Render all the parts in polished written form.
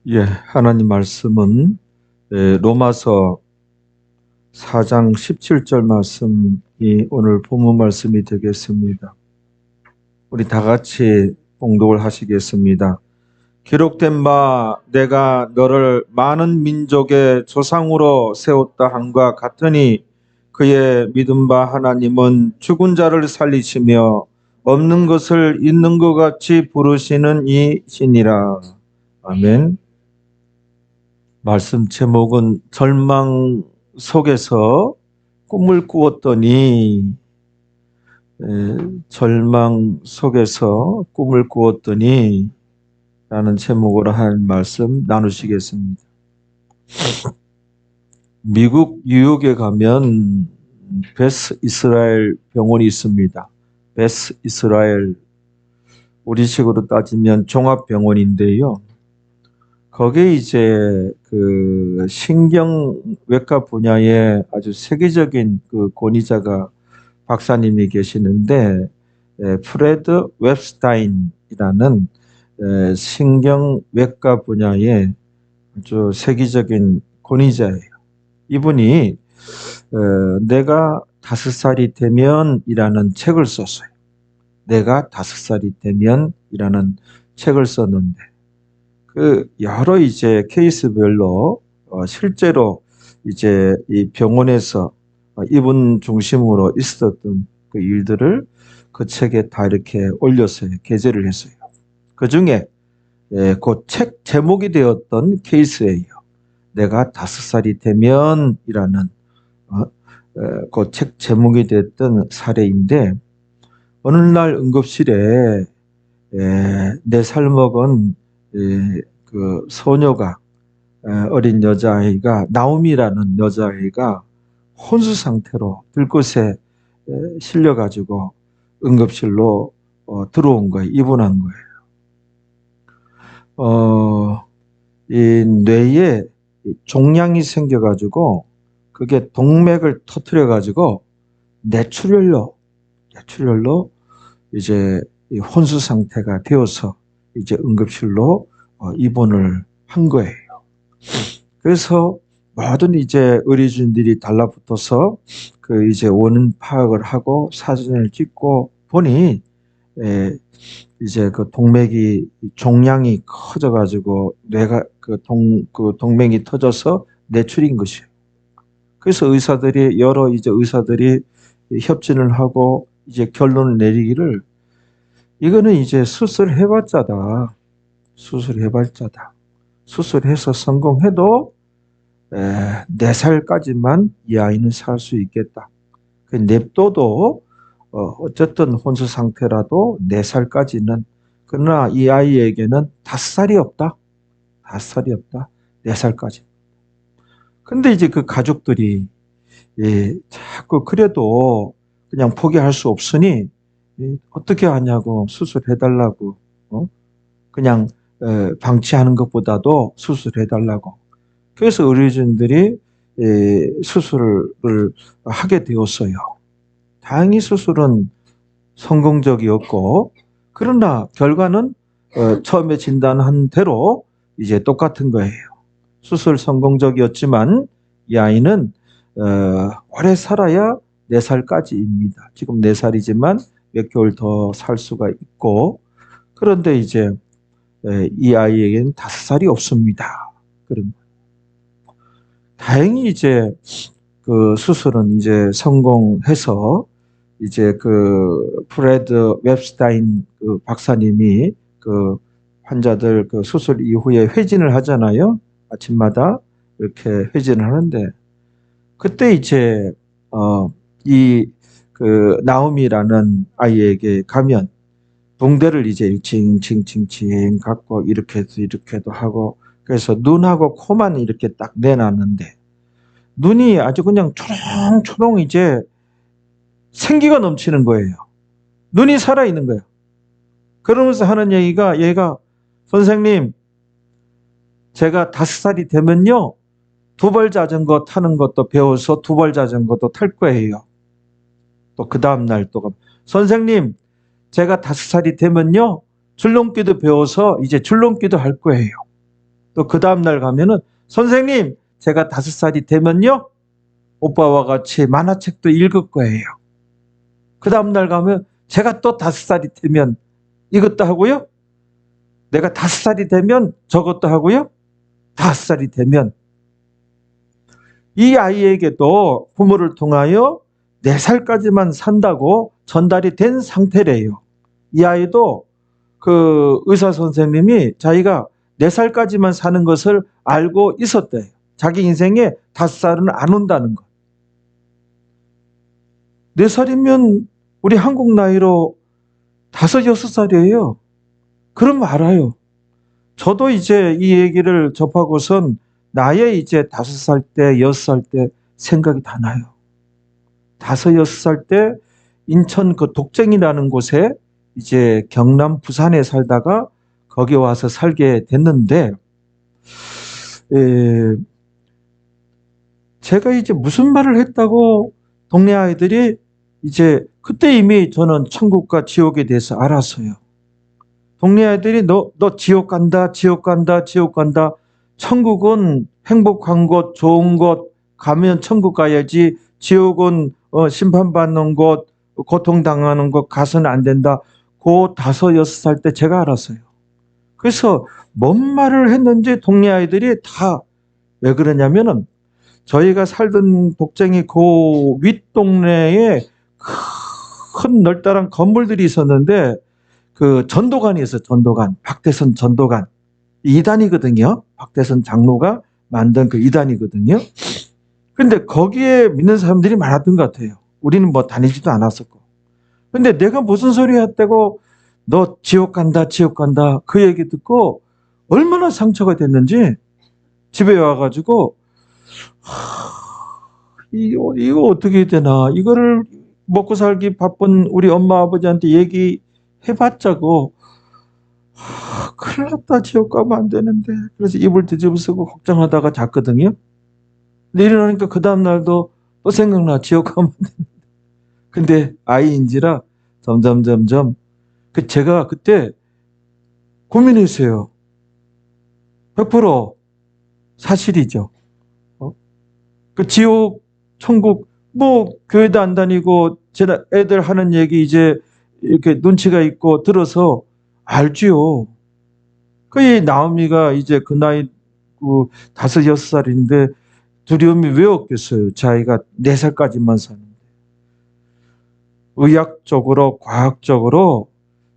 예, 하나님 말씀은 로마서 4장 17절 말씀이 오늘 본문 말씀이 되겠습니다. 우리 다 같이 봉독을 하시겠습니다. 기록된 바 내가 너를 많은 민족의 조상으로 세웠다 함과 같으니 그의 믿은 바 하나님은 죽은 자를 살리시며 없는 것을 있는 것 같이 부르시는 이시니라. 아멘. 말씀 제목은 절망 속에서 꿈을 꾸었더니, 절망 속에서 꿈을 꾸었더니 라는 제목으로 한 말씀 나누시겠습니다. 미국 뉴욕에 가면 베스 이스라엘 병원이 있습니다. 베스 이스라엘, 우리식으로 따지면 종합병원인데요. 거기에 이제 그 신경외과 분야의 아주 세계적인 그 권위자가 박사님이 계시는데, 프레드 웹스타인이라는 신경외과 분야의 아주 세계적인 권위자예요. 이분이 내가 5살이 되면이라는 책을 썼어요. 내가 5살이 되면이라는 책을 썼는데, 그 여러 이제 케이스별로 실제로 이제 이 병원에서 이분 중심으로 있었던 그 일들을 그 책에 다 이렇게 올렸어요. 게재를 했어요. 그 중에 그 책 제목이 되었던 케이스예요. 내가 5살이 되면이라는 그 책 제목이 됐던 사례인데, 어느 날 응급실에 4살 먹은 그 소녀가, 어린 여자아이가, 나오미라는 여자아이가 혼수 상태로 들것에 실려가지고 응급실로 들어온 거예요. 입원한 거예요. 이 뇌에 종양이 생겨가지고 그게 동맥을 터뜨려가지고 뇌출혈로 이제 혼수 상태가 되어서 이제 응급실로 입원을 한 거예요. 그래서 모든 이제 의료진들이 달라붙어서 그 이제 원인 파악을 하고 사진을 찍고 보니 이제 그 동맥이 종양이 커져가지고 뇌가 그 동맥이 터져서 뇌출인 것이에요. 그래서 여러 이제 의사들이 협진을 하고 이제 결론을 내리기를, 이거는 이제 수술해봤자다. 수술해서 성공해도 4살까지만 이 아이는 살 수 있겠다. 냅둬도 어쨌든 혼수 상태라도 4살까지는, 그러나 이 아이에게는 5살이 없다. 4살까지. 근데 이제 그 가족들이 자꾸 그래도 그냥 포기할 수 없으니 어떻게 하냐고, 수술해달라고. 그냥 방치하는 것보다도 수술해달라고. 그래서 의료진들이 수술을 하게 되었어요. 다행히 수술은 성공적이었고, 그러나 결과는 처음에 진단한 대로 이제 똑같은 거예요. 수술 성공적이었지만 이 아이는 오래 살아야 4살까지입니다. 지금 4살이지만 몇 개월 더 살 수가 있고, 그런데 이제 이 아이에게는 5살이 없습니다. 그럼 다행히 이제 그 수술은 이제 성공해서 이제 그 프레드 웹스타인 그 박사님이 그 환자들 그 수술 이후에 회진을 하잖아요. 아침마다 이렇게 회진을 하는데, 그때 이제 이 그 나오미라는 아이에게 가면 붕대를 이제 칭칭칭칭 갖고 이렇게도 하고, 그래서 눈하고 코만 이렇게 딱 내놨는데 눈이 아주 그냥 초롱초롱 이제 생기가 넘치는 거예요. 눈이 살아있는 거예요. 그러면서 하는 얘기가, 얘가 선생님, 제가 5살이 되면요 2벌 자전거 타는 것도 배워서 2벌 자전거도 탈 거예요. 또 그 다음날 또 선생님, 제가 5살이 되면요 줄넘기도 배워서 이제 줄넘기도 할 거예요. 또 그 다음날 가면은 선생님, 제가 5살이 되면요, 오빠와 같이 만화책도 읽을 거예요. 그 다음날 가면 제가 또 5살이 되면 이것도 하고요. 내가 5살이 되면 저것도 하고요. 5살이 되면 이 아이에게도 부모를 통하여 4살까지만 산다고 전달이 된 상태래요. 이 아이도 그 의사 선생님이 자기가 4살까지만 사는 것을 알고 있었대요. 자기 인생에 5살은 안 온다는 것. 4살이면 우리 한국 나이로 5, 6살이에요. 그럼 알아요. 저도 이제 이 얘기를 접하고선 나의 이제 5살 때, 6살 때 생각이 다 나요. 5, 6살 때 인천 그 독쟁이라는 곳에 이제 경남 부산에 살다가 거기 와서 살게 됐는데, 제가 이제 무슨 말을 했다고 동네 아이들이 이제 그때 이미 저는 천국과 지옥에 대해서 알았어요. 동네 아이들이 너 지옥 간다, 지옥 간다, 지옥 간다. 천국은 행복한 곳, 좋은 곳, 가면 천국 가야지. 지옥은 심판받는 곳, 고통당하는 곳 가서는 안 된다. 그 5, 6살 때 제가 알았어요. 그래서 뭔 말을 했는지 동네 아이들이 다 왜 그러냐면은 저희가 살던 독쟁이 그 윗동네에 큰 널따란 건물들이 있었는데 그 전도관이 있어요. 전도관. 박대선 전도관. 이단이거든요. 박대선 장로가 만든 그 이단이거든요. 근데 거기에 믿는 사람들이 많았던 것 같아요. 우리는 뭐 다니지도 않았었고. 근데 내가 무슨 소리 했다고 너 지옥 간다, 지옥 간다. 그 얘기 듣고 얼마나 상처가 됐는지 집에 와가지고 이거 어떻게 되나. 이거를 먹고 살기 바쁜 우리 엄마 아버지한테 얘기해봤자고 큰일 났다. 지옥 가면 안 되는데. 그래서 이불 뒤집어 쓰고 걱정하다가 잤거든요. 근데 일어나니까 그 다음날도 또 생각나. 지옥 가면 안 되는데. 근데 아이인지라 점점 제가 그때 고민했어요. 100% 사실이죠. 그 지옥, 천국, 뭐 교회도 안 다니고 제 애들 하는 얘기 이제 이렇게 눈치가 있고 들어서 알지요. 그 나오미가 이제 그 나이 그 5, 6살인데 두려움이 왜 없겠어요? 자기가 4살까지만 사는데. 의학적으로, 과학적으로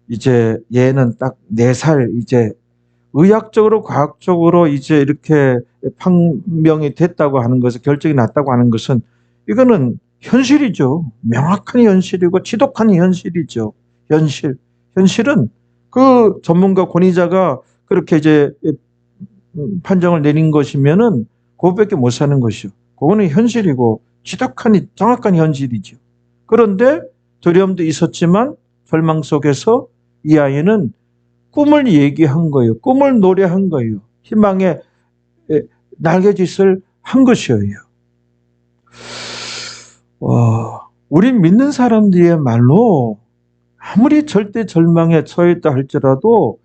이제 얘는 딱 4살 이제 의학적으로, 과학적으로 이제 이렇게 판명이 됐다고 하는 것은 결정이 났다고 하는 것은 이거는 현실이죠. 명확한 현실이고 지독한 현실이죠. 현실은 그 전문가 권위자가 그렇게 이제 판정을 내린 것이면은 그것밖에 못 사는 것이요. 그거는 현실이고 지독한 정확한 현실이죠. 그런데 두려움도 있었지만 절망 속에서 이 아이는 꿈을 얘기한 거예요. 꿈을 노래한 거예요. 희망의 날개짓을 한 것이에요. 우리 믿는 사람들이야말로 아무리 절대 절망에 처했다 할지라도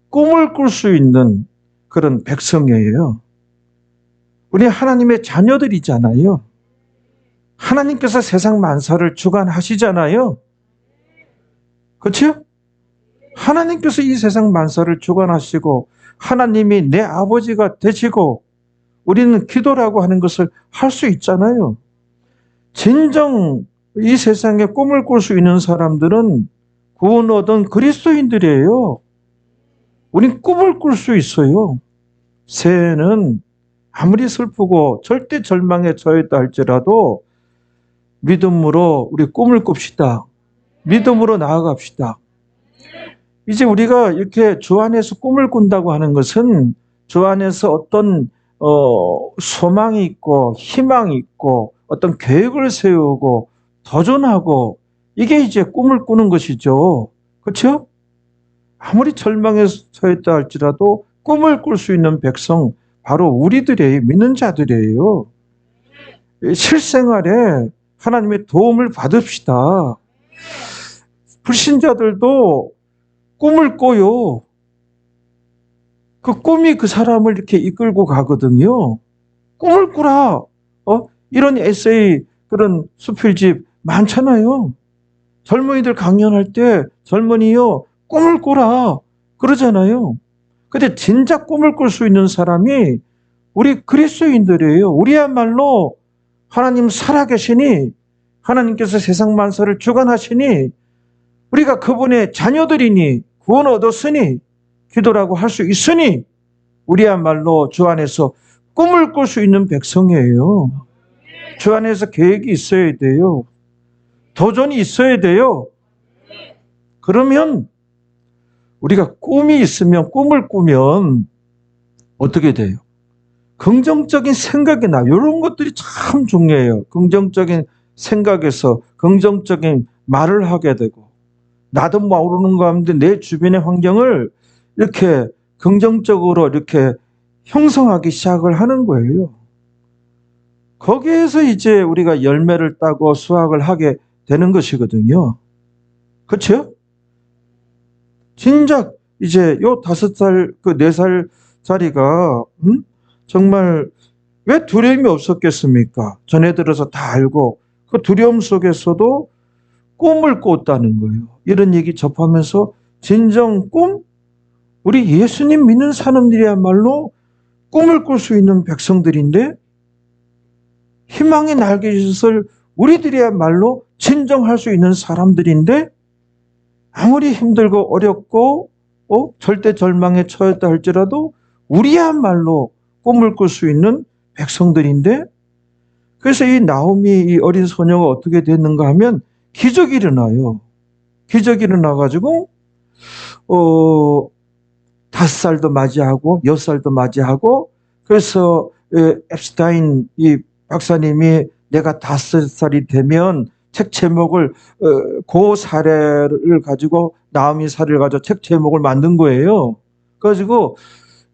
꿈을 꿀 수 있는 그런 백성이에요. 우리 하나님의 자녀들이잖아요. 하나님께서 세상 만사를 주관하시잖아요. 그렇죠? 하나님께서 이 세상 만사를 주관하시고 하나님이 내 아버지가 되시고 우리는 기도라고 하는 것을 할 수 있잖아요. 진정 이 세상에 꿈을 꿀 수 있는 사람들은 구원 얻은 그리스도인들이에요. 우린 꿈을 꿀 수 있어요. 새해는 아무리 슬프고 절대 절망에 처했다 할지라도 믿음으로 우리 꿈을 꿉시다. 믿음으로 나아갑시다. 이제 우리가 이렇게 주 안에서 꿈을 꾼다고 하는 것은 주 안에서 어떤 소망이 있고 희망이 있고 어떤 계획을 세우고 도전하고 이게 이제 꿈을 꾸는 것이죠. 그렇죠? 아무리 절망에 처했다 할지라도 꿈을 꿀 수 있는 백성 바로 우리들이에요. 믿는 자들이에요. 실생활에 하나님의 도움을 받읍시다. 불신자들도 꿈을 꿔요. 그 꿈이 그 사람을 이렇게 이끌고 가거든요. 꿈을 꾸라. 이런 에세이, 그런 수필집 많잖아요. 젊은이들 강연할 때 젊은이요, 꿈을 꾸라. 그러잖아요. 근데 진짜 꿈을 꿀 수 있는 사람이 우리 그리스도인들이에요. 우리야말로 하나님 살아계시니, 하나님께서 세상 만사를 주관하시니, 우리가 그분의 자녀들이니, 구원 얻었으니, 기도라고 할 수 있으니, 우리야말로 주 안에서 꿈을 꿀 수 있는 백성이에요. 주 안에서 계획이 있어야 돼요. 도전이 있어야 돼요. 그러면 우리가 꿈이 있으면, 꿈을 꾸면 어떻게 돼요? 긍정적인 생각이 나. 이런 것들이 참 중요해요. 긍정적인 생각에서 긍정적인 말을 하게 되고, 나도 모르는 가운데 내 주변의 환경을 이렇게 긍정적으로 이렇게 형성하기 시작을 하는 거예요. 거기에서 이제 우리가 열매를 따고 수확을 하게 되는 것이거든요. 그렇죠? 진작 이제 요 5살, 그 4살짜리가 정말 왜 두려움이 없었겠습니까? 전에 들어서 다 알고 그 두려움 속에서도 꿈을 꿨다는 거예요. 이런 얘기 접하면서 진정 꿈? 우리 예수님 믿는 사람들이야말로 꿈을 꿀 수 있는 백성들인데, 희망의 날개짓을 우리들이야말로 진정할 수 있는 사람들인데, 아무리 힘들고 어렵고 절대 절망에 처했다 할지라도 우리야말로 꿈을 꿀 수 있는 백성들인데, 그래서 이 나오미, 이 어린 소녀가 어떻게 됐는가 하면 기적이 일어나요. 기적이 일어나가지고 5살도 맞이하고 6살도 맞이하고, 그래서 앱스타인 이 박사님이 내가 5살이 되면 책 제목을 그 사례를 가지고, 나오미 사례를 가지고 책 제목을 만든 거예요. 그래가지고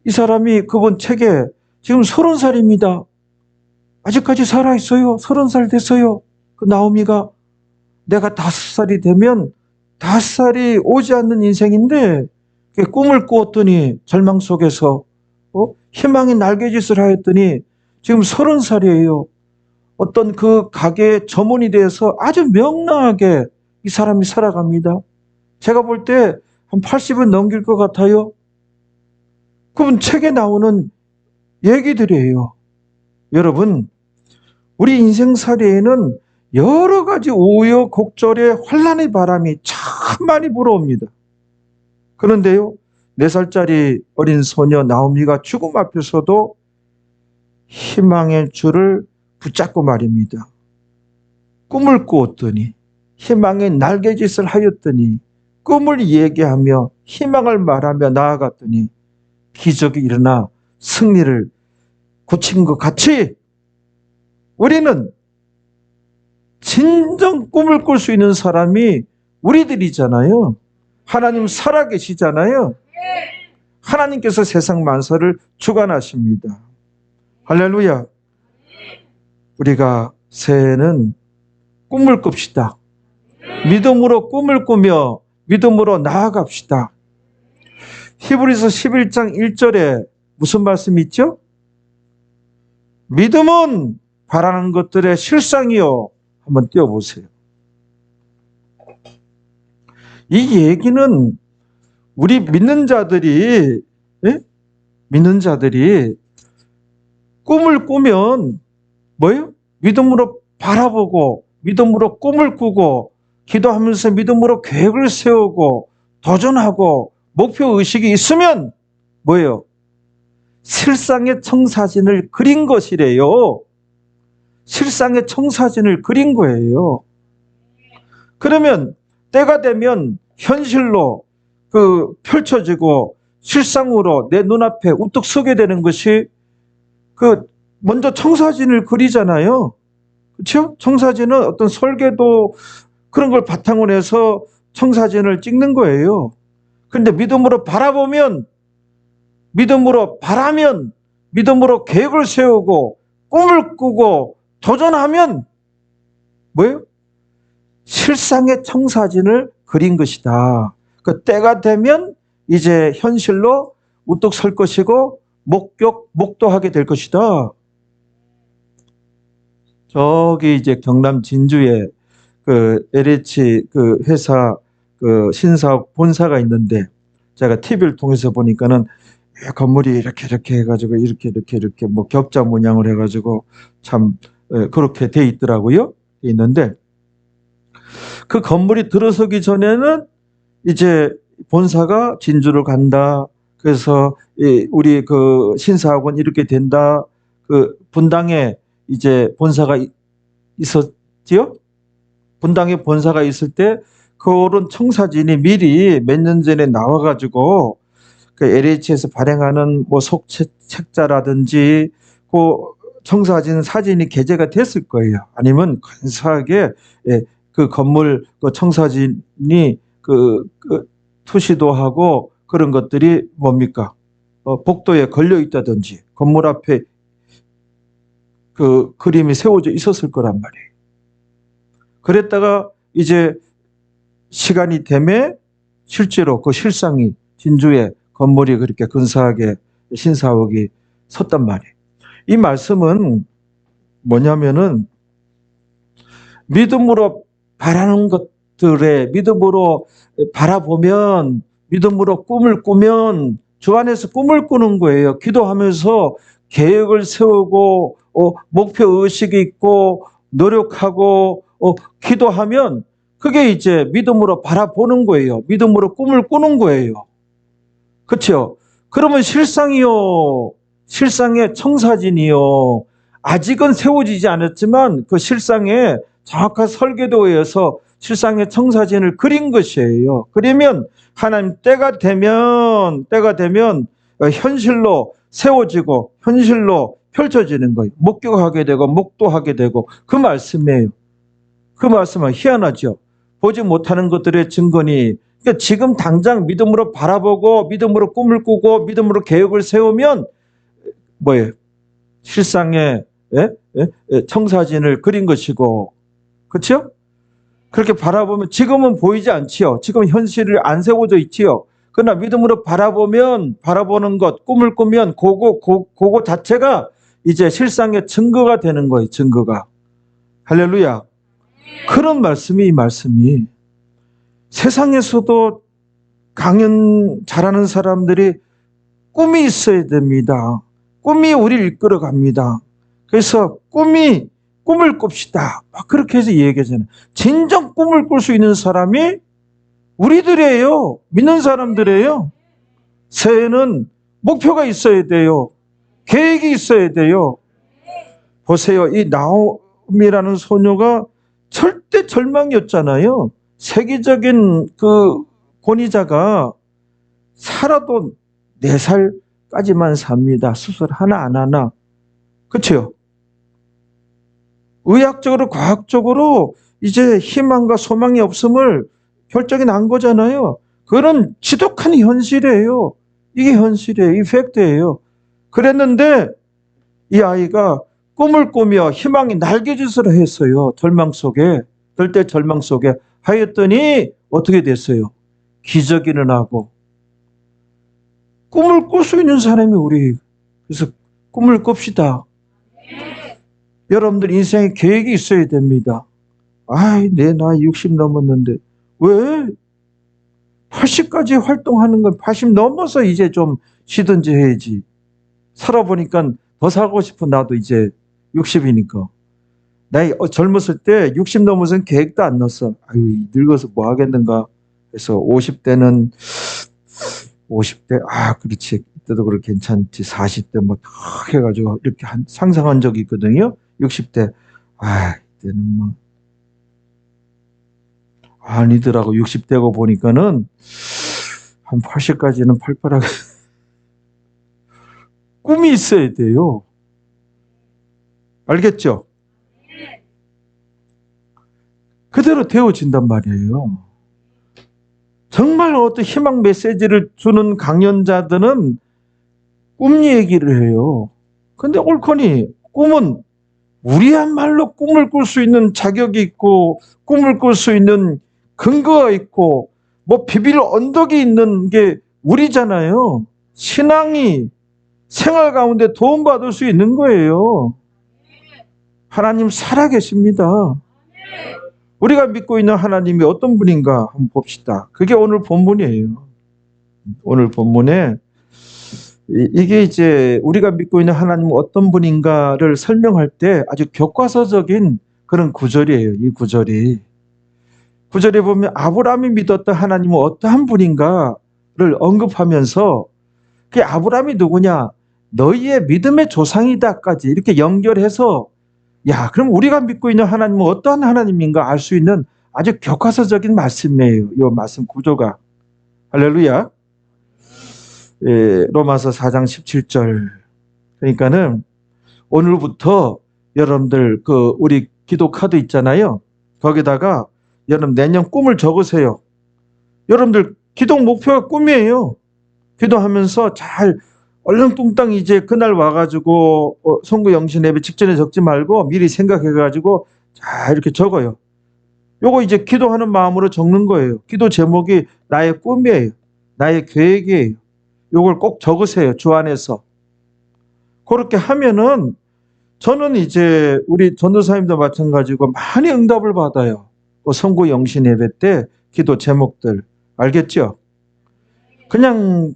이 사람이 그분 책에 지금 30살입니다. 아직까지 살아있어요. 30살 됐어요. 그 나오미가 내가 5살이 되면, 5살이 오지 않는 인생인데 꿈을 꾸었더니 절망 속에서 희망의 날개짓을 하였더니 지금 30살이에요. 어떤 그 가게의 점원이 돼서 아주 명랑하게 이 사람이 살아갑니다. 제가 볼 때 한 80은 넘길 것 같아요. 그분 책에 나오는 얘기들이에요. 여러분, 우리 인생살이에는 여러 가지 우여곡절의 환란의 바람이 참 많이 불어옵니다. 그런데요, 4살짜리 어린 소녀 나오미가 죽음 앞에서도 희망의 줄을 붙잡고 말입니다. 꿈을 꾸었더니, 희망의 날개짓을 하였더니, 꿈을 얘기하며 희망을 말하며 나아갔더니 기적이 일어나 승리를 굳힌 것 같이, 우리는 진정 꿈을 꿀 수 있는 사람이 우리들이잖아요. 하나님 살아계시잖아요. 하나님께서 세상 만사를 주관하십니다. 할렐루야. 우리가 새해는 꿈을 꿉시다. 믿음으로 꿈을 꾸며 믿음으로 나아갑시다. 히브리서 11장 1절에 무슨 말씀이 있죠? 믿음은 바라는 것들의 실상이요. 한번 띄워보세요. 이 얘기는 우리 믿는 자들이, 믿는 자들이 꿈을 꾸면 뭐예요? 믿음으로 바라보고 믿음으로 꿈을 꾸고 기도하면서 믿음으로 계획을 세우고 도전하고 목표의식이 있으면 뭐예요? 실상의 청사진을 그린 것이래요. 실상의 청사진을 그린 거예요. 그러면 때가 되면 현실로 펼쳐지고 실상으로 내 눈앞에 우뚝 서게 되는 것이 먼저 청사진을 그리잖아요. 그렇죠? 청사진은 어떤 설계도 그런 걸 바탕으로 해서 청사진을 찍는 거예요. 그런데 믿음으로 바라보면, 믿음으로 바라면, 믿음으로 계획을 세우고 꿈을 꾸고 도전하면 뭐예요? 실상의 청사진을 그린 것이다. 그 때가 되면 이제 현실로 우뚝 설 것이고 목도하게 될 것이다. 저기 이제 경남 진주에 그 LH 그 회사 그 신사업 본사가 있는데 제가 TV를 통해서 보니까는 건물이 이렇게 해가지고 이렇게 뭐 격자 문양을 해가지고 참 그렇게 돼 있더라고요. 있는데 그 건물이 들어서기 전에는 이제 본사가 진주를 간다. 그래서 우리 그 신사학원 이렇게 된다. 그 분당에 이제 본사가 있었지요. 분당에 본사가 있을 때 그런 청사진이 미리 몇 년 전에 나와가지고 그 LH에서 발행하는 뭐 속책자라든지 그 청사진 사진이 게재가 됐을 거예요. 아니면 근사하게 그 건물 그 청사진이 그 투시도 하고 그런 것들이 뭡니까? 복도에 걸려 있다든지 건물 앞에 그 그림이 세워져 있었을 거란 말이에요. 그랬다가 이제 시간이 되면 실제로 그 실상이 진주에 건물이 그렇게 근사하게 신사옥이 섰단 말이에요. 이 말씀은 뭐냐면은 믿음으로 바라는 것들에 믿음으로 바라보면 믿음으로 꿈을 꾸면 주 안에서 꿈을 꾸는 거예요. 기도하면서 계획을 세우고 목표 의식이 있고 노력하고 기도하면 그게 이제 믿음으로 바라보는 거예요. 믿음으로 꿈을 꾸는 거예요. 그렇죠? 그러면 실상이요. 실상의 청사진이요. 아직은 세워지지 않았지만 그 실상에 정확한 설계도에서 실상의 청사진을 그린 것이에요. 그러면 하나님 때가 되면 현실로 세워지고 현실로 펼쳐지는 거예요. 목격하게 되고 목도하게 되고 그 말씀이에요. 그 말씀은 희한하죠. 보지 못하는 것들의 증거니 그러니까 지금 당장 믿음으로 바라보고 믿음으로 꿈을 꾸고 믿음으로 계획을 세우면 뭐예요? 실상의 청사진을 그린 것이고 그렇죠? 그렇게 바라보면 지금은 보이지 않지요. 지금 현실을 안 세워져 있지요. 그러나 믿음으로 바라보는 것, 꿈을 꾸면 그거 자체가 이제 실상의 증거가 되는 거예요. 증거가. 할렐루야. 그런 말씀이 이 말씀이 세상에서도 강연 잘하는 사람들이 꿈이 있어야 됩니다. 꿈이 우리를 이끌어 갑니다. 그래서 꿈을 꿉시다. 막 그렇게 해서 얘기하잖아요. 진정 꿈을 꿀 수 있는 사람이 우리들이에요. 믿는 사람들이에요. 새해는 목표가 있어야 돼요. 계획이 있어야 돼요. 보세요. 이 나오미라는 소녀가 절대 절망이었잖아요. 세계적인 그 권위자가 살아도 4살까지만 삽니다. 수술 하나 안 하나. 그렇죠? 의학적으로 과학적으로 이제 희망과 소망이 없음을 결정이 난 거잖아요. 그런 지독한 현실이에요. 이게 현실이에요. 이 팩트예요. 그랬는데 이 아이가 꿈을 꾸며 희망이 날개짓을 했어요. 절망 속에. 절대 절망 속에. 하였더니 어떻게 됐어요? 기적이 일어나고. 꿈을 꿀 수 있는 사람이 우리. 그래서 꿈을 꿉시다. 여러분들 인생에 계획이 있어야 됩니다. 내 나이 60 넘었는데 왜? 80까지 활동하는 건 80 넘어서 이제 좀 쉬든지 해야지. 살아보니까 더 살고 싶은 나도 이제 60이니까. 나이 젊었을 때 60 넘어서는 계획도 안 넣었어. 늙어서 뭐 하겠는가 해서 50대는 50대 그렇지. 이때도 그렇게 괜찮지. 40대 뭐 탁 해가지고 이렇게 상상한 적이 있거든요. 60대 이때는 뭐 아니더라고. 60대고 보니까는 한 80까지는 팔팔하게 꿈이 있어야 돼요. 알겠죠? 그대로 되어진단 말이에요. 정말 어떤 희망 메시지를 주는 강연자들은 꿈 얘기를 해요. 근데 옳거니 꿈은 우리야말로 꿈을 꿀 수 있는 자격이 있고 꿈을 꿀 수 있는 근거가 있고 뭐 비빌 언덕이 있는 게 우리잖아요. 신앙이 생활 가운데 도움받을 수 있는 거예요. 하나님 살아계십니다. 우리가 믿고 있는 하나님이 어떤 분인가 한번 봅시다. 그게 오늘 본문이에요. 오늘 본문에 이게 이제 우리가 믿고 있는 하나님은 어떤 분인가를 설명할 때 아주 교과서적인 그런 구절이에요. 이 구절이. 구절에 보면 아브라함이 믿었던 하나님은 어떠한 분인가를 언급하면서 그 아브라함이 누구냐? 너희의 믿음의 조상이다까지 이렇게 연결해서 야, 그럼 우리가 믿고 있는 하나님은 어떠한 하나님인가 알 수 있는 아주 교과서적인 말씀이에요. 이 말씀 구조가. 할렐루야. 예, 로마서 4장 17절. 그러니까는 오늘부터 여러분들 우리 기도 카드 있잖아요. 거기다가 여러분 내년 꿈을 적으세요. 여러분들 기도 목표가 꿈이에요. 기도하면서 잘 얼렁뚱땅 이제 그날 와가지고 선구 영신 예배 직전에 적지 말고 미리 생각해가지고 잘 이렇게 적어요. 요거 이제 기도하는 마음으로 적는 거예요. 기도 제목이 나의 꿈이에요. 나의 계획이에요. 요걸 꼭 적으세요. 주 안에서. 그렇게 하면은 저는 이제 우리 전도사님도 마찬가지고 많이 응답을 받아요. 선구 영신 예배 때 기도 제목들 알겠죠? 그냥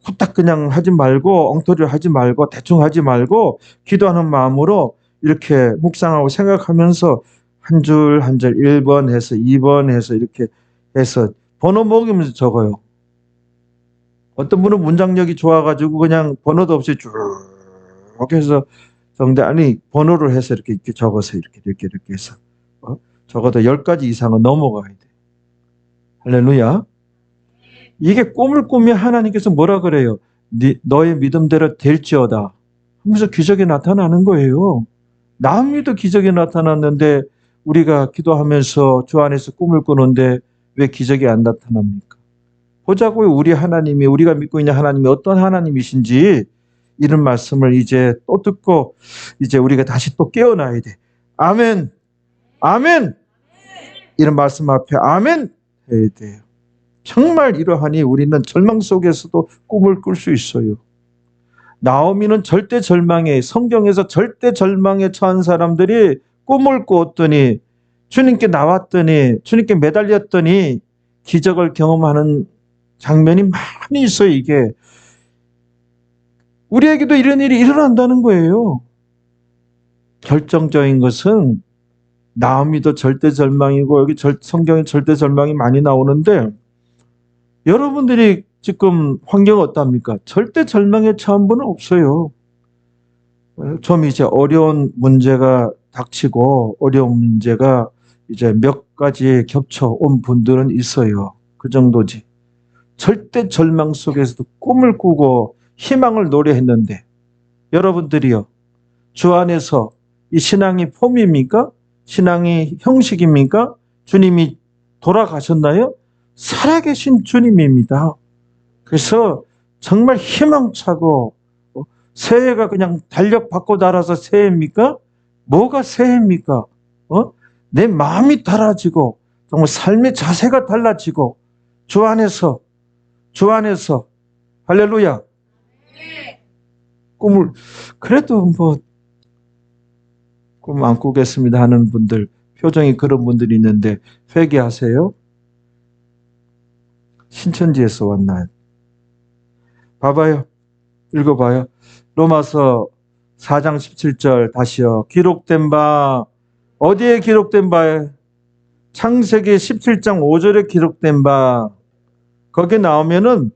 후딱 그냥 하지 말고 엉터리를 하지 말고 대충 하지 말고 기도하는 마음으로 이렇게 묵상하고 생각하면서 한 줄 한 줄 1번 해서 2번 해서 이렇게 해서 번호 먹이면서 적어요. 어떤 분은 문장력이 좋아가지고 그냥 번호도 없이 쭉 해서 적는데 아니 번호를 해서 이렇게 적어서 이렇게 해서 적어도 10가지 이상은 넘어가야 돼. 할렐루야. 이게 꿈을 꾸면 하나님께서 뭐라 그래요? 너의 믿음대로 될지어다 하면서 기적이 나타나는 거예요. 나음미도 기적이 나타났는데 우리가 기도하면서 주 안에서 꿈을 꾸는데 왜 기적이 안 나타납니까? 보자고요. 우리 하나님이 우리가 믿고 있는 하나님이 어떤 하나님이신지 이런 말씀을 이제 또 듣고 이제 우리가 다시 또 깨어나야 돼. 아멘. 아멘. 이런 말씀 앞에 아멘 해야 돼요. 정말 이러하니 우리는 절망 속에서도 꿈을 꿀 수 있어요. 나오미는 절대 절망에 성경에서 절대 절망에 처한 사람들이 꿈을 꾸었더니 주님께 나왔더니 주님께 매달렸더니 기적을 경험하는 장면이 많이 있어요. 이게 우리에게도 이런 일이 일어난다는 거예요. 결정적인 것은 나오미도 절대 절망이고 여기 성경에 절대 절망이 많이 나오는데 여러분들이 지금 환경 어떻습니까? 절대 절망에 처한 분은 없어요. 좀 이제 어려운 문제가 닥치고 어려운 문제가 이제 몇 가지 겹쳐 온 분들은 있어요. 그 정도지. 절대 절망 속에서도 꿈을 꾸고 희망을 노래했는데 여러분들이요. 주 안에서 이 신앙이 폼입니까? 신앙이 형식입니까? 주님이 돌아가셨나요? 살아계신 주님입니다. 그래서 정말 희망차고 새해가 그냥 달력 받고 달아서 새해입니까? 뭐가 새해입니까? 내 마음이 달라지고 정말 삶의 자세가 달라지고 주 안에서 할렐루야 꿈을 그래도 뭐 꿈 안 꾸겠습니다 하는 분들 표정이 그런 분들이 있는데 회개하세요. 신천지에서 왔나요? 봐봐요. 읽어봐요. 로마서 4장 17절 다시요. 기록된 바 어디에 기록된 바에 창세기 17장 5절에 기록된 바 거기 나오면은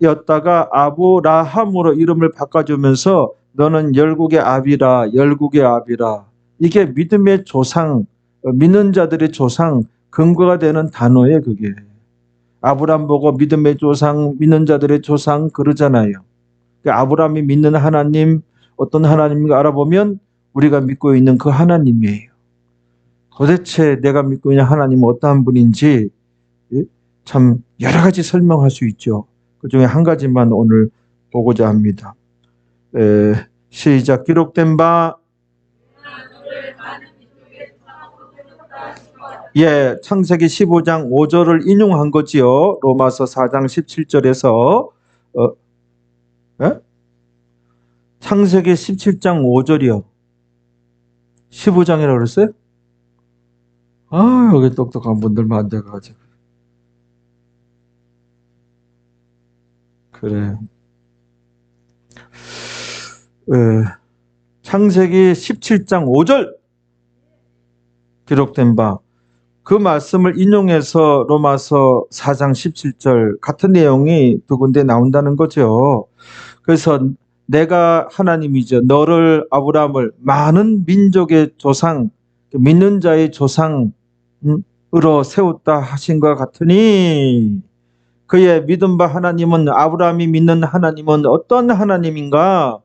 아브람이었다가 아브라함으로 이름을 바꿔주면서 너는 열국의 아비라 열국의 아비라 이게 믿음의 조상 믿는 자들의 조상 근거가 되는 단어예요. 그게 아브람 보고 믿음의 조상 믿는 자들의 조상 그러잖아요. 아브람이 믿는 하나님 어떤 하나님인가 알아보면 우리가 믿고 있는 그 하나님이에요. 도대체 내가 믿고 있는 하나님은 어떠한 분인지 참 여러 가지 설명할 수 있죠. 그 중에 한 가지만 오늘 보고자 합니다. 시작. 기록된 바 예, 창세기 15장 5절을 인용한 거지요. 로마서 4장 17절에서 예? 창세기 17장 5절이요. 15장이라고 그랬어요? 아, 여기 똑똑한 분들 많아가지고. 그래요. 예, 창세기 17장 5절 기록된 바, 그 말씀을 인용해서 로마서 4장 17절 같은 내용이 두 군데 나온다는 거죠. 그래서 내가 하나님이죠. 너를 아브라함을 많은 민족의 조상, 믿는 자의 조상으로 세웠다 하신 것 같으니, 그의 믿음 바 하나님은, 아브라함이 믿는 하나님은 어떤 하나님인가?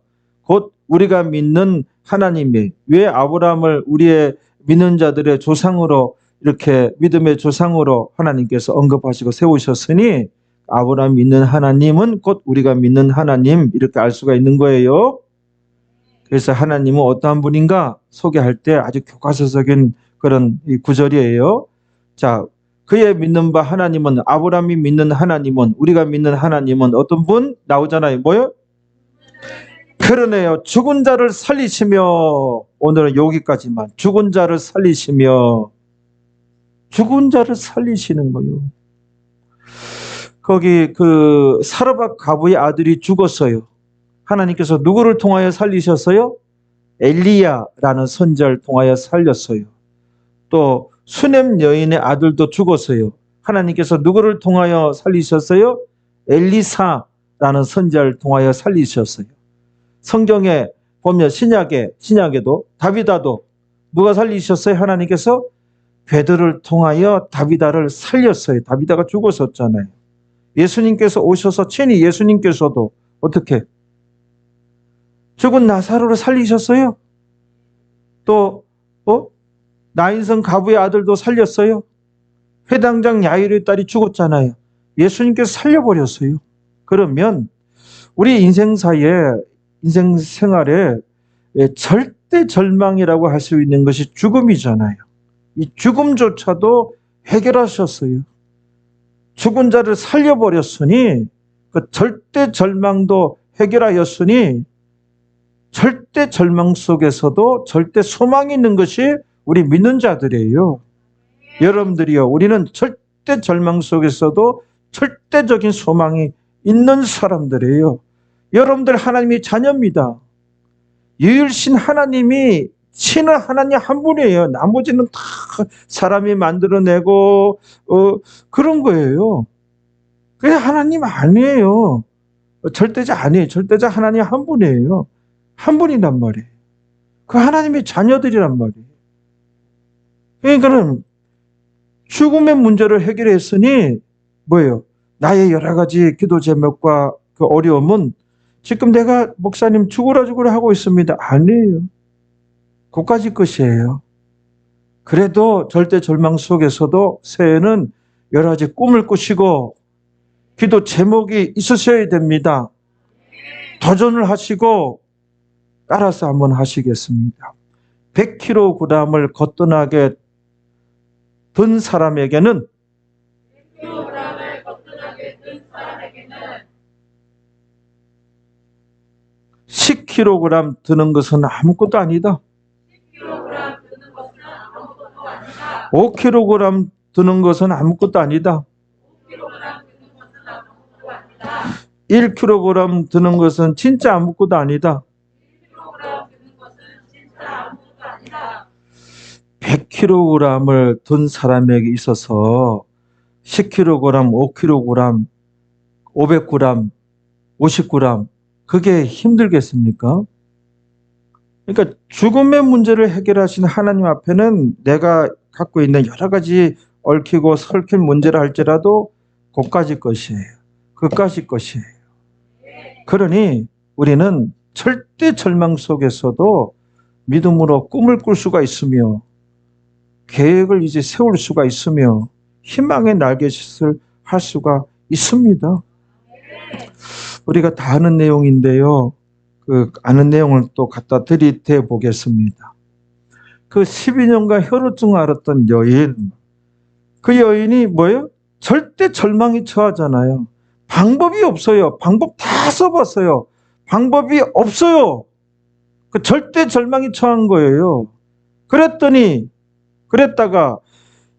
곧 우리가 믿는 하나님이, 왜 아브라함을 우리의 믿는 자들의 조상으로, 이렇게 믿음의 조상으로 하나님께서 언급하시고 세우셨으니, 아브라함 믿는 하나님은 곧 우리가 믿는 하나님, 이렇게 알 수가 있는 거예요. 그래서 하나님은 어떠한 분인가 소개할 때 아주 교과서적인 그런 구절이에요. 자, 그의 믿는 바 하나님은, 아브라함이 믿는 하나님은, 우리가 믿는 하나님은 어떤 분? 나오잖아요. 뭐요? 그러네요. 죽은 자를 살리시며, 오늘은 여기까지만. 죽은 자를 살리시며, 죽은 자를 살리시는 거예요. 거기 그 사르밧 과부의 아들이 죽었어요. 하나님께서 누구를 통하여 살리셨어요? 엘리야라는 선지자를 통하여 살렸어요. 또 수넴 여인의 아들도 죽었어요. 하나님께서 누구를 통하여 살리셨어요? 엘리사라는 선지자를 통하여 살리셨어요. 성경에 보면 신약에도 다비다도 누가 살리셨어요? 하나님께서 베드로를 통하여 다비다를 살렸어요. 다비다가 죽었었잖아요. 예수님께서 오셔서 친히 예수님께서도 어떻게 죽은 나사로를 살리셨어요. 또 나인성 가부의 아들도 살렸어요. 회당장 야이로의 딸이 죽었잖아요. 예수님께서 살려버렸어요. 그러면 우리 인생 생활에 절대 절망이라고 할 수 있는 것이 죽음이잖아요. 이 죽음조차도 해결하셨어요. 죽은 자를 살려버렸으니, 그 절대 절망도 해결하였으니, 절대 절망 속에서도 절대 소망이 있는 것이 우리 믿는 자들이에요. 여러분들이요, 우리는 절대 절망 속에서도 절대적인 소망이 있는 사람들이에요. 여러분들 하나님의 자녀입니다. 유일신 하나님이 신은 하나님 한 분이에요. 나머지는 다 사람이 만들어내고 그런 거예요. 그게 하나님 아니에요. 절대자 아니에요. 절대자 하나님 한 분이에요. 한 분이란 말이에요. 그 하나님의 자녀들이란 말이에요. 그러니까는 죽음의 문제를 해결했으니 뭐예요? 나의 여러 가지 기도 제목과 그 어려움은 지금 내가 목사님 죽으라 하고 있습니다. 아니에요. 그까지 것이에요. 그래도 절대 절망 속에서도 새해는 여러 가지 꿈을 꾸시고 기도 제목이 있으셔야 됩니다. 도전을 하시고 따라서 한번 하시겠습니다. 100kg을 거뜬하게 든 사람에게는 10kg 드는 것은 아무것도 아니다. 5kg 드는 것은 아무것도 아니다. 1kg 드는 것은 진짜 아무것도 아니다. 100kg을 든 사람에게 있어서 10kg, 5kg, 500g, 50g 그게 힘들겠습니까? 그러니까 죽음의 문제를 해결하신 하나님 앞에는 내가 갖고 있는 여러 가지 얽히고 설킨 문제를 할지라도 그까지 것이에요. 그까지 것이에요. 그러니 우리는 절대 절망 속에서도 믿음으로 꿈을 꿀 수가 있으며 계획을 이제 세울 수가 있으며 희망의 날개짓을 할 수가 있습니다. 우리가 다 아는 내용인데요. 그 아는 내용을 또 갖다 들이대 보겠습니다. 그 12년간 혈우증 앓았던 여인, 그 여인이 뭐예요? 절대 절망에 처하잖아요. 방법이 없어요. 방법 다 써봤어요. 방법이 없어요. 그 절대 절망에 처한 거예요. 그랬다가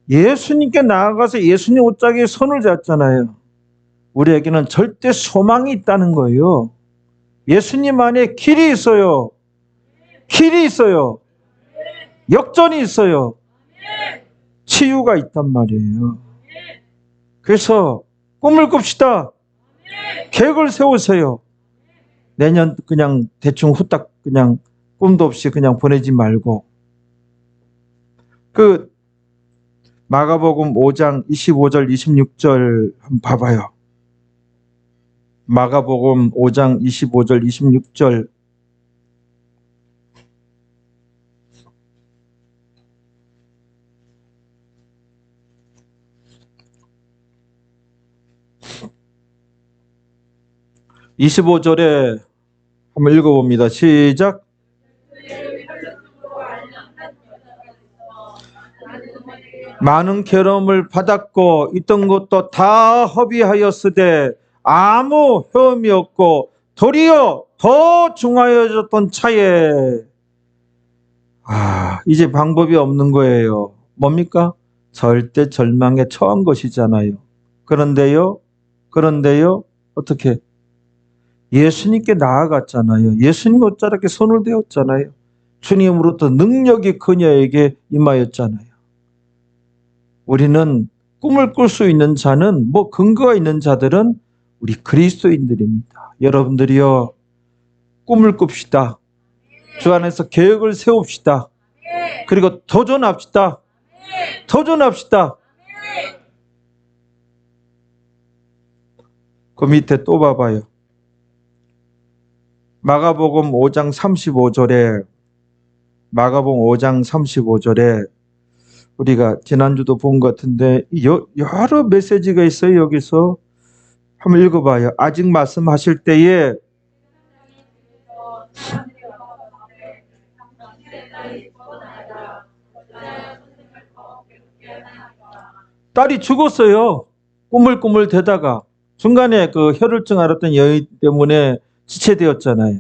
예수님께 나아가서 예수님 옷자락에 손을 잡잖아요. 우리에게는 절대 소망이 있다는 거예요. 예수님 안에 길이 있어요. 길이 있어요. 역전이 있어요. 치유가 있단 말이에요. 그래서 꿈을 꿉시다. 계획을 세우세요. 내년 그냥 대충 후딱 그냥 꿈도 없이 그냥 보내지 말고. 그 마가복음 5장 25절 26절 한번 봐봐요. 마가복음 5장 25절 26절. (25절에) 한번 읽어봅니다. 시작. 많은 괴로움을 받았고 있던 것도 다 허비하였으되 아무 효험이 없고 도리어 더 중하여졌던 차에 이제 방법이 없는 거예요. 뭡니까? 절대 절망에 처한 것이잖아요. 그런데요 어떻게? 예수님께 나아갔잖아요. 예수님 옷자락에 손을 대었잖아요. 주님으로부터 능력이 그녀에게 임하였잖아요. 우리는 꿈을 꿀 수 있는 자는 근거가 있는 자들은 우리 그리스도인들입니다. 여러분들이요, 꿈을 꿉시다. 주 안에서 계획을 세웁시다. 그리고 도전합시다. 그 밑에 또 봐봐요. 마가복음 5장 35절에 우리가 지난주도 본 것 같은데 여러 메시지가 있어요. 여기서 한번 읽어봐요. 아직 말씀하실 때에 딸이 죽었어요. 꾸물꾸물 대다가 중간에 그 혈루증 앓았던 여인 때문에 지체되었잖아요.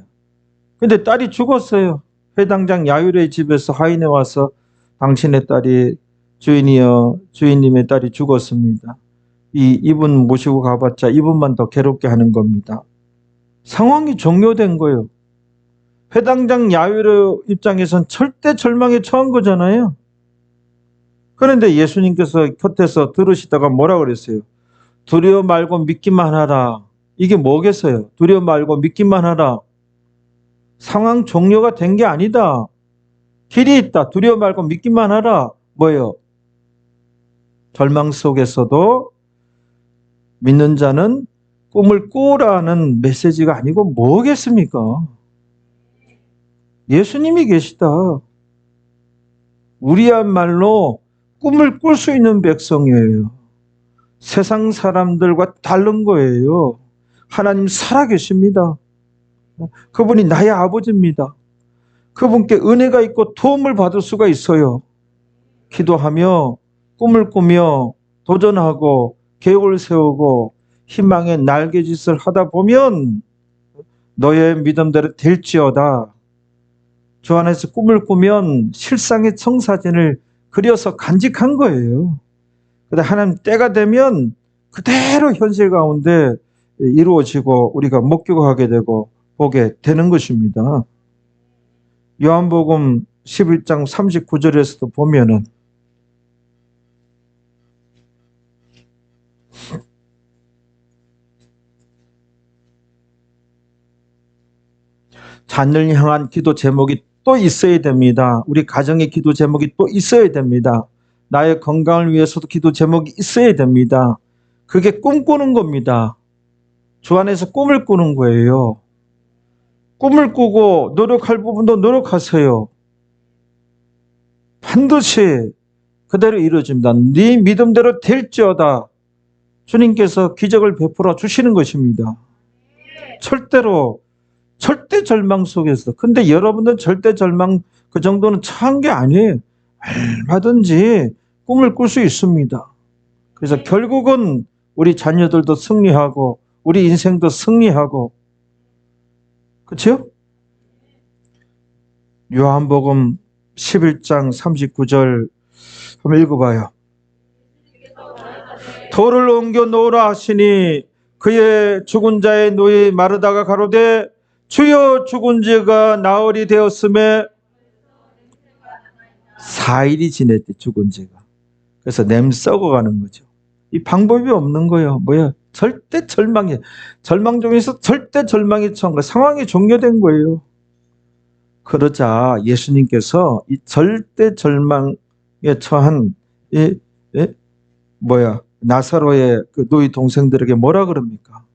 근데 딸이 죽었어요. 회당장 야율의 집에서 하인에 와서 당신의 딸이 주인이여, 주인님의 딸이 죽었습니다. 이분 모시고 가봤자 이분만 더 괴롭게 하는 겁니다. 상황이 종료된 거예요. 회당장 야율의 입장에선 절대 절망에 처한 거잖아요. 그런데 예수님께서 곁에서 들으시다가 뭐라 그랬어요? 두려워 말고 믿기만 하라. 이게 뭐겠어요? 두려워 말고 믿기만 하라. 상황 종료가 된 게 아니다. 길이 있다. 두려워 말고 믿기만 하라. 뭐예요? 절망 속에서도 믿는 자는 꿈을 꾸라는 메시지가 아니고 뭐겠습니까? 예수님이 계시다. 우리야말로 꿈을 꿀 수 있는 백성이에요. 세상 사람들과 다른 거예요. 하나님 살아계십니다. 그분이 나의 아버지입니다. 그분께 은혜가 있고 도움을 받을 수가 있어요. 기도하며 꿈을 꾸며 도전하고 계획을 세우고 희망의 날개짓을 하다 보면 너의 믿음대로 될지어다. 주 안에서 꿈을 꾸면 실상의 청사진을 그려서 간직한 거예요. 그런데 하나님 때가 되면 그대로 현실 가운데 이루어지고 우리가 목격하게 되고 보게 되는 것입니다. 요한복음 11장 39절에서도 보면은 자녀를 향한 기도 제목이 또 있어야 됩니다. 우리 가정의 기도 제목이 또 있어야 됩니다. 나의 건강을 위해서도 기도 제목이 있어야 됩니다. 그게 꿈꾸는 겁니다. 주 안에서 꿈을 꾸는 거예요. 꿈을 꾸고 노력할 부분도 노력하세요. 반드시 그대로 이루어집니다. 네 믿음대로 될지어다. 주님께서 기적을 베풀어 주시는 것입니다. 절대 절망 속에서. 근데 여러분들 절대 절망 그 정도는 처한 게 아니에요. 얼마든지 꿈을 꿀 수 있습니다. 그래서 결국은 우리 자녀들도 승리하고 우리 인생도 승리하고, 그렇죠? 요한복음 11장 39절 한번 읽어봐요. 돌을 옮겨 놓으라 하시니 그의 죽은 자의 누이 마르다가 가로되 주여 죽은 자가 나흘이 되었음에 4일이 지냈대, 죽은 자가. 그래서 냄 썩어가는 거죠. 이 방법이 없는 거예요. 뭐야? 절대 절망이, 절망 중에서 절대 절망이 처한 거, 상황이 종료된 거예요. 그러자 예수님께서 이 절대 절망에 처한 나사로의 그 노이 동생들에게 뭐라 그럽니까?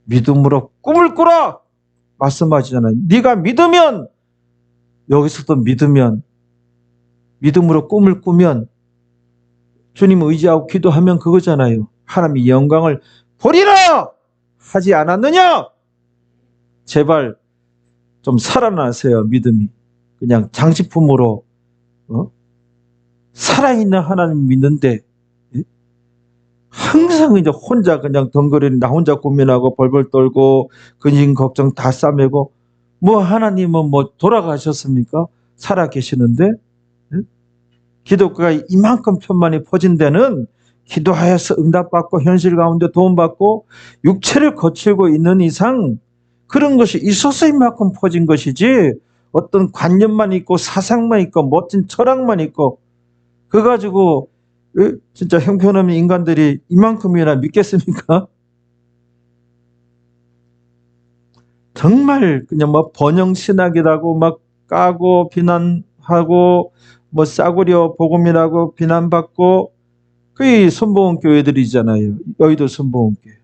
믿음으로 꿈을 꾸라 말씀하시잖아요. 네가 믿으면, 여기서도 믿음으로 꿈을 꾸면, 주님 의지하고 기도하면 그거잖아요. 하나님의 영광을 보리라 하지 않았느냐? 제발 좀 살아나세요. 믿음이 그냥 장식품으로 살아있는 하나님 믿는데 항상 이제 혼자 그냥 덩그러니 나 혼자 고민하고 벌벌 떨고 근심 걱정 다 싸매고, 뭐 하나님은 뭐 돌아가셨습니까? 살아 계시는데. 기독교가 이만큼 편만이 퍼진 데는 기도하여서 응답받고 현실 가운데 도움받고 육체를 거칠고 있는 이상 그런 것이 있어서 이만큼 퍼진 것이지, 어떤 관념만 있고 사상만 있고 멋진 철학만 있고 그거 가지고 진짜 형편없는 인간들이 이만큼이나 믿겠습니까? 정말 그냥 뭐 번영신학이라고 막 까고 비난하고 뭐 싸구려 복음이라고 비난받고, 그게 선보원 교회들이잖아요. 여의도 선보원교회.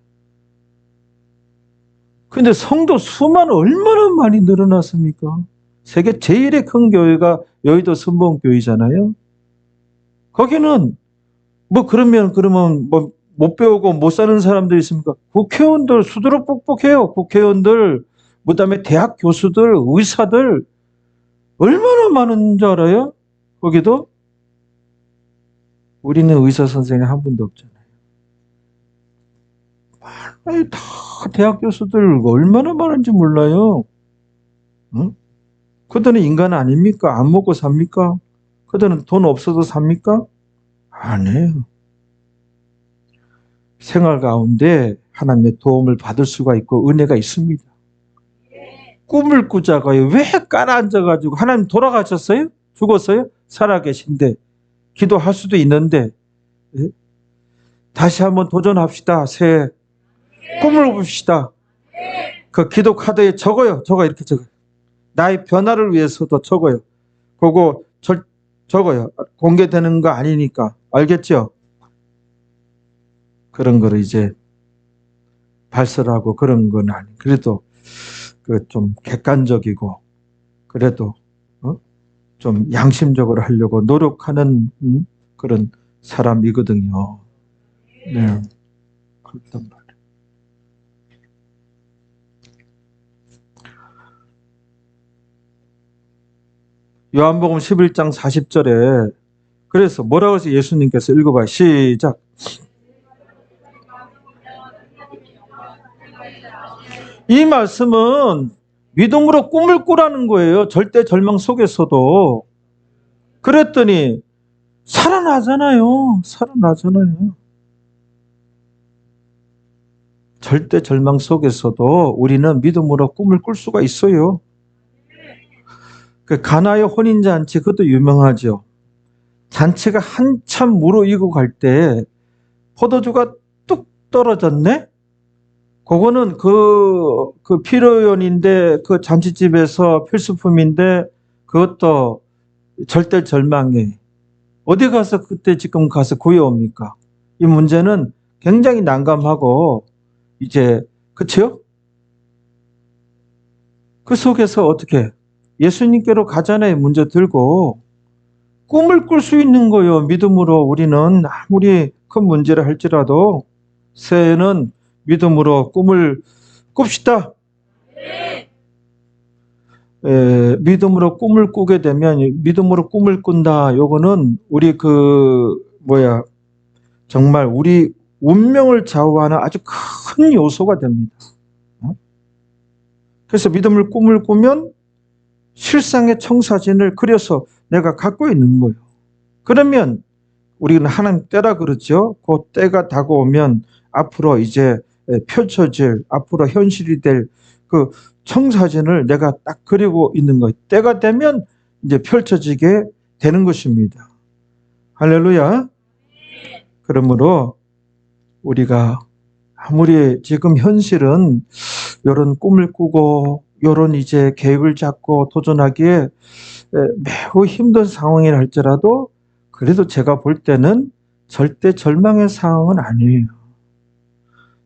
근데 성도 수만 얼마나 많이 늘어났습니까? 세계 제일의 큰 교회가 여의도 선보원교회잖아요. 거기는 뭐 그러면 뭐 못 배우고 못 사는 사람들 있습니까? 국회의원들 수두룩 뻑뻑해요. 국회의원들, 그다음에 대학 교수들, 의사들 얼마나 많은 줄 알아요? 거기도? 우리는 의사 선생님 한 분도 없잖아요. 아니, 다 대학 교수들 얼마나 많은지 몰라요. 응? 그들은 인간 아닙니까? 안 먹고 삽니까? 그들은 돈 없어도 삽니까? 아니에요. 생활 가운데 하나님의 도움을 받을 수가 있고 은혜가 있습니다. 꿈을 꾸자가요. 왜 깔아앉아가지고, 하나님 돌아가셨어요? 죽었어요? 살아계신데 기도할 수도 있는데, 다시 한번 도전합시다. 새해 꿈을 봅시다. 그 기도 카드에 적어요. 이렇게 적어요. 나의 변화를 위해서도 적어요. 그거 적어요. 공개되는 거 아니니까. 알겠죠? 그런 거를 이제 발설하고 그런 건 아니. 그래도 그 좀 객관적이고, 그래도 좀 양심적으로 하려고 노력하는 그런 사람이거든요. 네. 그렇단 말이에요. 요한복음 11장 40절에 그래서 뭐라고 해서 예수님께서 읽어봐요. 시작. 이 말씀은 믿음으로 꿈을 꾸라는 거예요. 절대 절망 속에서도. 그랬더니 살아나잖아요. 절대 절망 속에서도 우리는 믿음으로 꿈을 꿀 수가 있어요. 그 가나의 혼인잔치, 그것도 유명하죠. 잔치가 한참 무르익고 갈 때 포도주가 뚝 떨어졌네? 그거는 그 필요연인데, 그 잔치집에서 필수품인데, 그것도 절대 절망에 어디 가서 그때 지금 가서 구해옵니까? 이 문제는 굉장히 난감하고, 이제, 그치요? 그 속에서 어떻게 예수님께로 가잖아요. 문제 들고 꿈을 꿀 수 있는 거예요. 믿음으로 우리는 아무리 큰 문제를 할지라도 새해에는 믿음으로 꿈을 꿉시다. 믿음으로 꿈을 꾸게 되면, 믿음으로 꿈을 꾼다. 요거는 우리 정말 우리 운명을 좌우하는 아주 큰 요소가 됩니다. 그래서 믿음을 꿈을 꾸면 실상의 청사진을 그려서 내가 갖고 있는 거예요. 그러면 우리는 하나님 때라 그러죠. 그 때가 다가오면 앞으로 이제 펼쳐질, 앞으로 현실이 될 그 청사진을 내가 딱 그리고 있는 거예요. 때가 되면 이제 펼쳐지게 되는 것입니다. 할렐루야. 그러므로 우리가 아무리 지금 현실은 이런 꿈을 꾸고 이런 이제 계획을 잡고 도전하기에 매우 힘든 상황이라 할지라도 그래도 제가 볼 때는 절대 절망의 상황은 아니에요.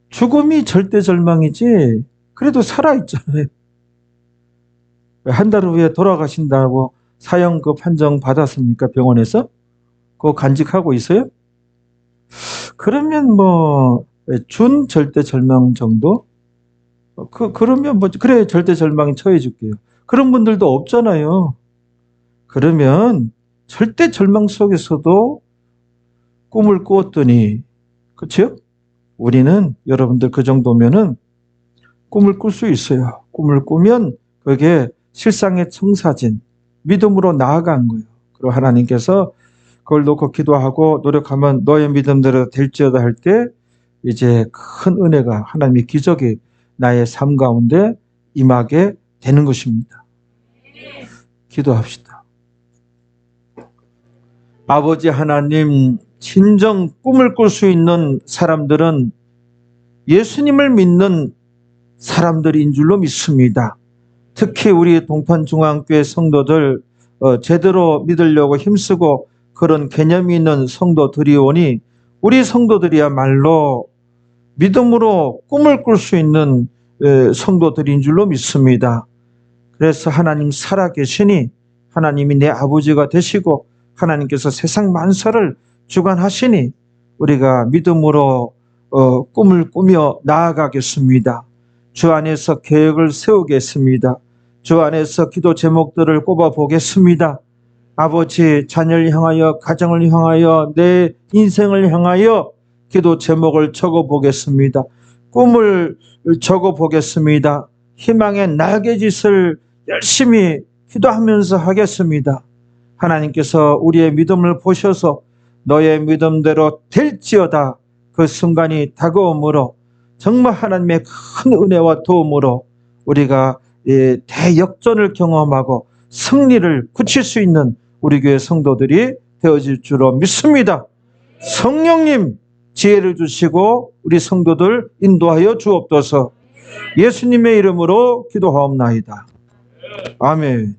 죽음이 절대 절망이지 그래도 살아있잖아요. 한 달 후에 돌아가신다고 사형급 판정 받았습니까? 병원에서? 그거 간직하고 있어요? 그러면 뭐 준 절대 절망 정도? 그러면 뭐 그래 절대 절망에 처해 줄게요. 그런 분들도 없잖아요. 그러면 절대 절망 속에서도 꿈을 꾸었더니 그렇죠? 우리는 여러분들 그 정도면은 꿈을 꿀 수 있어요. 꿈을 꾸면 그게 실상의 청사진, 믿음으로 나아간 거예요. 그리고 하나님께서 그걸 놓고 기도하고 노력하면 너의 믿음대로 될지어다 할 때 이제 큰 은혜가 하나님의 기적이 나의 삶 가운데 임하게 되는 것입니다. 기도합시다. 아버지 하나님, 진정 꿈을 꿀 수 있는 사람들은 예수님을 믿는 사람들인 줄로 믿습니다. 특히 우리 동탄중앙교회 성도들 제대로 믿으려고 힘쓰고 그런 개념이 있는 성도들이 오니 우리 성도들이야말로 믿음으로 꿈을 꿀 수 있는 성도들인 줄로 믿습니다. 그래서 하나님 살아계시니 하나님이 내 아버지가 되시고 하나님께서 세상 만사를 주관하시니 우리가 믿음으로 꿈을 꾸며 나아가겠습니다. 주 안에서 계획을 세우겠습니다. 주 안에서 기도 제목들을 꼽아보겠습니다. 아버지, 자녀를 향하여, 가정을 향하여, 내 인생을 향하여 기도 제목을 적어보겠습니다. 꿈을 적어보겠습니다. 희망의 날개짓을 열심히 기도하면서 하겠습니다. 하나님께서 우리의 믿음을 보셔서 너의 믿음대로 될지어다 그 순간이 다가오므로 정말 하나님의 큰 은혜와 도움으로 우리가 대역전을 경험하고 승리를 굳힐 수 있는 우리 교회 성도들이 되어질 줄로 믿습니다. 성령님 지혜를 주시고 우리 성도들 인도하여 주옵소서. 예수님의 이름으로 기도하옵나이다. 아멘.